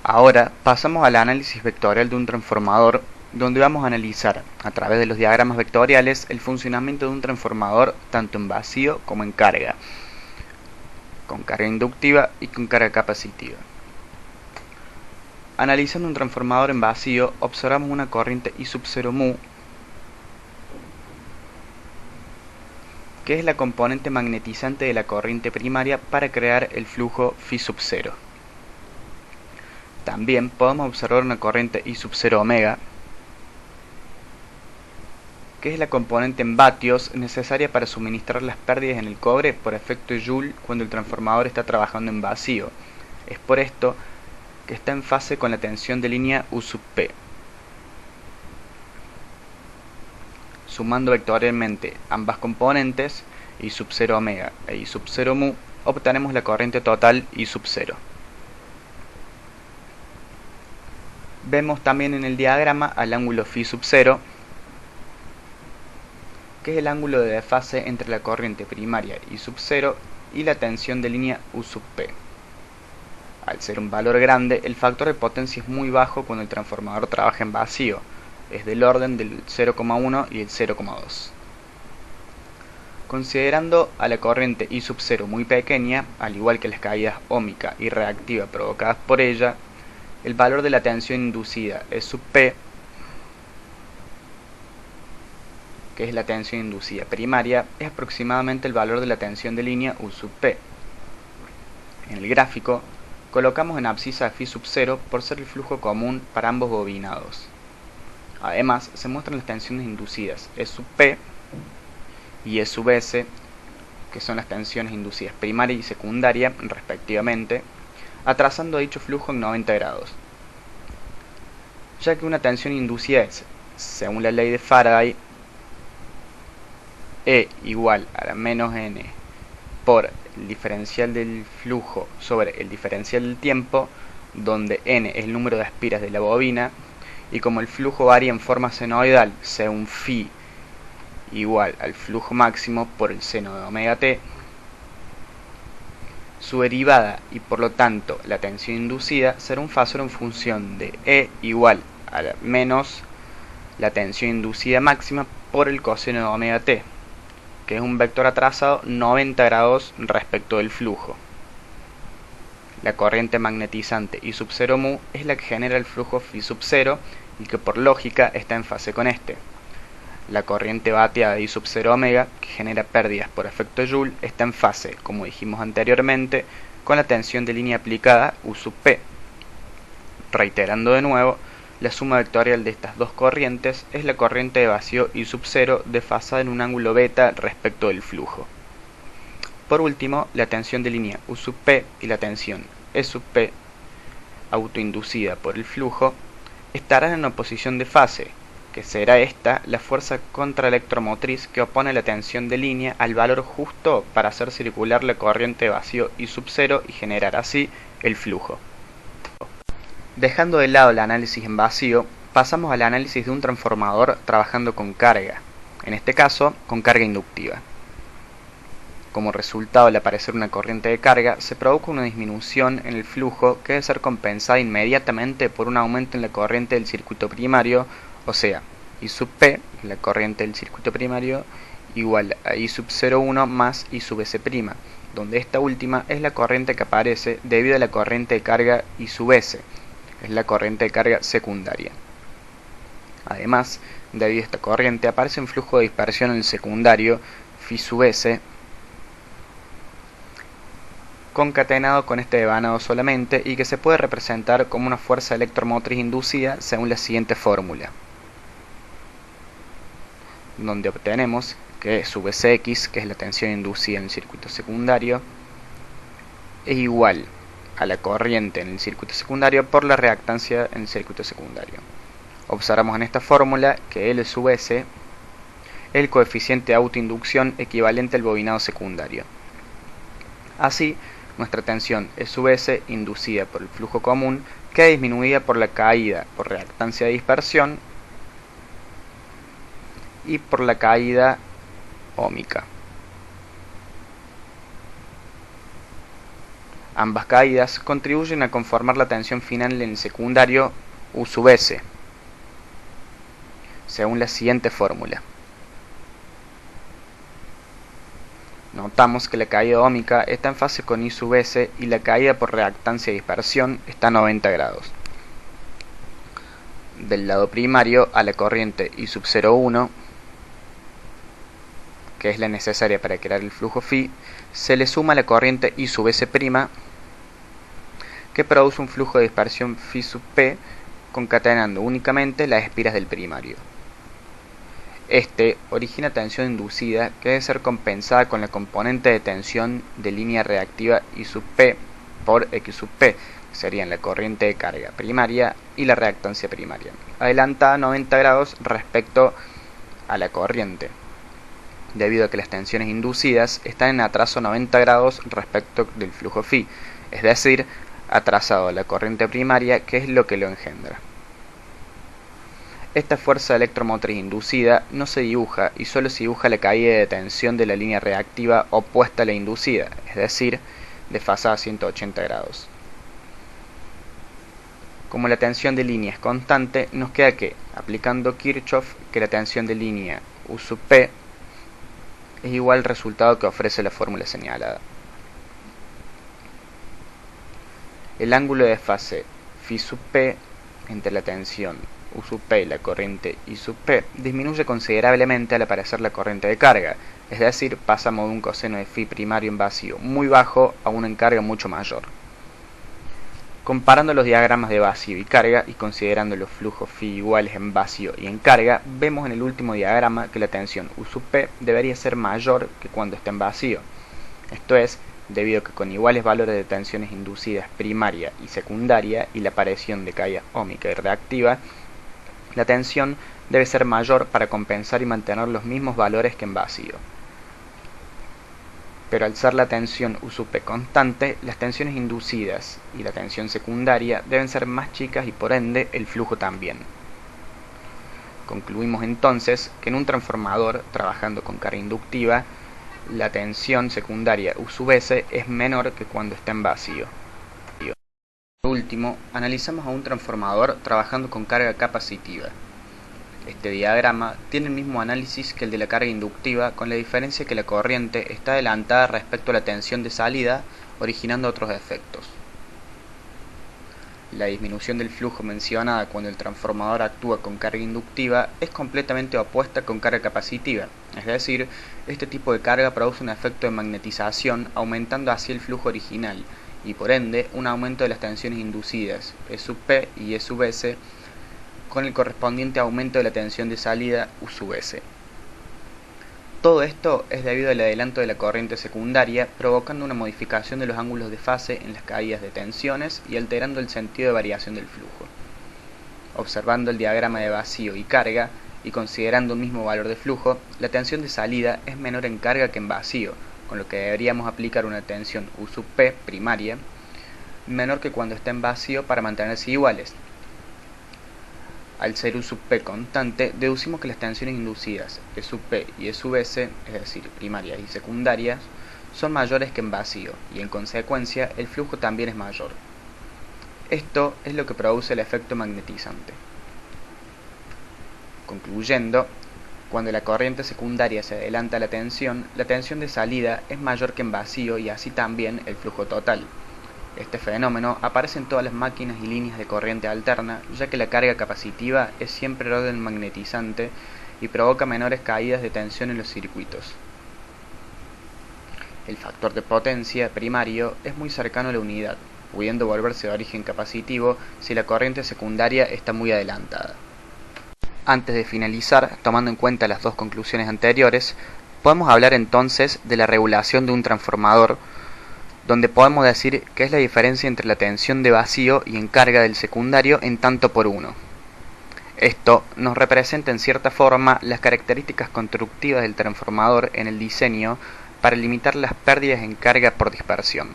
Ahora pasamos al análisis vectorial de un transformador, donde vamos a analizar a través de los diagramas vectoriales el funcionamiento de un transformador tanto en vacío como en carga, con carga inductiva y con carga capacitiva. Analizando un transformador en vacío, observamos una corriente I sub 0 mu, que es la componente magnetizante de la corriente primaria para crear el flujo Φ sub 0. También podemos observar una corriente I sub 0 omega, que es la componente en vatios necesaria para suministrar las pérdidas en el cobre por efecto Joule cuando el transformador está trabajando en vacío. Es por esto que está en fase con la tensión de línea U sub P. Sumando vectorialmente ambas componentes, I sub 0 omega e I sub 0 mu, obtenemos la corriente total I sub 0. Vemos también en el diagrama al ángulo Φ sub 0, que es el ángulo de desfase entre la corriente primaria I sub 0 y la tensión de línea U sub P. Al ser un valor grande, el factor de potencia es muy bajo cuando el transformador trabaja en vacío, es del orden del 0,1 y el 0,2. Considerando a la corriente I sub 0 muy pequeña, al igual que las caídas óhmica y reactiva provocadas por ella, el valor de la tensión inducida E sub P, que es la tensión inducida primaria, es aproximadamente el valor de la tensión de línea U sub P. En el gráfico, colocamos en abscisa a Φ sub 0 por ser el flujo común para ambos bobinados. Además, se muestran las tensiones inducidas E sub P y E sub S, que son las tensiones inducidas primaria y secundaria, respectivamente, atrasando dicho flujo en 90 grados. Ya que una tensión inducida es, según la ley de Faraday, E igual a la menos n por el diferencial del flujo sobre el diferencial del tiempo, donde n es el número de espiras de la bobina, y como el flujo varía en forma senoidal según Φ igual al flujo máximo por el seno de omega t, su derivada y por lo tanto la tensión inducida será un fasor en función de E igual a menos la tensión inducida máxima por el coseno de omega t, que es un vector atrasado 90 grados respecto del flujo. La corriente magnetizante I sub 0 mu es la que genera el flujo Φ sub 0 y que por lógica está en fase con este. La corriente bateada I sub 0 omega, que genera pérdidas por efecto Joule, está en fase, como dijimos anteriormente, con la tensión de línea aplicada U sub P. Reiterando de nuevo, la suma vectorial de estas dos corrientes es la corriente de vacío I sub 0 desfasada en un ángulo beta respecto del flujo. Por último, la tensión de línea U sub P y la tensión E sub P, autoinducida por el flujo, estarán en oposición de fase, que será esta la fuerza contraelectromotriz que opone la tensión de línea al valor justo para hacer circular la corriente de vacío I sub 0 y generar así el flujo. Dejando de lado el análisis en vacío, pasamos al análisis de un transformador trabajando con carga, en este caso con carga inductiva. Como resultado, al aparecer una corriente de carga, se provoca una disminución en el flujo que debe ser compensada inmediatamente por un aumento en la corriente del circuito primario, o sea, I sub P, la corriente del circuito primario, igual a I sub 0,1 más I sub S', donde esta última es la corriente que aparece debido a la corriente de carga I sub S, es la corriente de carga secundaria. Además, debido a esta corriente aparece un flujo de dispersión en el secundario, Φ sub S, concatenado con este devanado solamente y que se puede representar como una fuerza electromotriz inducida según la siguiente fórmula, donde obtenemos que sub Sx, que es la tensión inducida en el circuito secundario, es igual a la corriente en el circuito secundario por la reactancia en el circuito secundario. Observamos en esta fórmula que L sub S es el coeficiente de autoinducción equivalente al bobinado secundario. Así, nuestra tensión E sub S, inducida por el flujo común, queda disminuida por la caída por reactancia de dispersión y por la caída óhmica. Ambas caídas contribuyen a conformar la tensión final en el secundario U sub S, según la siguiente fórmula. Notamos que la caída óhmica está en fase con I sub S y la caída por reactancia y dispersión está a 90 grados. Del lado primario a la corriente I sub 0,1, que es la necesaria para crear el flujo phi, se le suma la corriente I sub S', que produce un flujo de dispersión phi sub P, concatenando únicamente las espiras del primario. Este origina tensión inducida que debe ser compensada con la componente de tensión de línea reactiva I sub P por X sub P, que serían la corriente de carga primaria y la reactancia primaria, adelantada 90 grados respecto a la corriente, debido a que las tensiones inducidas están en atraso 90 grados respecto del flujo phi, es decir, atrasado a la corriente primaria, que es lo que lo engendra. Esta fuerza electromotriz inducida no se dibuja y solo se dibuja la caída de tensión de la línea reactiva opuesta a la inducida, es decir, desfasada a 180 grados. Como la tensión de línea es constante, nos queda que, aplicando Kirchhoff, que la tensión de línea U sub P es igual al resultado que ofrece la fórmula señalada. El ángulo de fase phi sub P entre la tensión U sub P y la corriente I sub P disminuye considerablemente al aparecer la corriente de carga, es decir, pasamos de un coseno de phi primario en vacío muy bajo a uno en carga mucho mayor. Comparando los diagramas de vacío y carga y considerando los flujos phi iguales en vacío y en carga, vemos en el último diagrama que la tensión U sub P debería ser mayor que cuando está en vacío. Esto es, debido a que con iguales valores de tensiones inducidas primaria y secundaria y la aparición de caída óhmica y reactiva, la tensión debe ser mayor para compensar y mantener los mismos valores que en vacío. Pero al ser la tensión U sub P constante, las tensiones inducidas y la tensión secundaria deben ser más chicas y por ende el flujo también. Concluimos entonces que en un transformador trabajando con carga inductiva, la tensión secundaria U sub S es menor que cuando está en vacío. Por último, analizamos a un transformador trabajando con carga capacitiva. Este diagrama tiene el mismo análisis que el de la carga inductiva, con la diferencia que la corriente está adelantada respecto a la tensión de salida, originando otros efectos. La disminución del flujo mencionada cuando el transformador actúa con carga inductiva es completamente opuesta con carga capacitiva, es decir, este tipo de carga produce un efecto de magnetización, aumentando así el flujo original, y por ende un aumento de las tensiones inducidas E sub P y E sub S, con el correspondiente aumento de la tensión de salida U sub S. Todo esto es debido al adelanto de la corriente secundaria, provocando una modificación de los ángulos de fase en las caídas de tensiones y alterando el sentido de variación del flujo. Observando el diagrama de vacío y carga, y considerando un mismo valor de flujo, la tensión de salida es menor en carga que en vacío, con lo que deberíamos aplicar una tensión U sub P primaria menor que cuando está en vacío para mantenerse iguales. Al ser U sub P constante, deducimos que las tensiones inducidas E sub P y E sub S, es decir, primarias y secundarias, son mayores que en vacío, y en consecuencia el flujo también es mayor. Esto es lo que produce el efecto magnetizante. Concluyendo, cuando la corriente secundaria se adelanta a la tensión de salida es mayor que en vacío y así también el flujo total. Este fenómeno aparece en todas las máquinas y líneas de corriente alterna, ya que la carga capacitiva es siempre el orden magnetizante y provoca menores caídas de tensión en los circuitos. El factor de potencia primario es muy cercano a la unidad, pudiendo volverse de origen capacitivo si la corriente secundaria está muy adelantada. Antes de finalizar, tomando en cuenta las dos conclusiones anteriores, podemos hablar entonces de la regulación de un transformador, donde podemos decir que es la diferencia entre la tensión de vacío y en carga del secundario en tanto por uno. Esto nos representa en cierta forma las características constructivas del transformador en el diseño para limitar las pérdidas en carga por dispersión.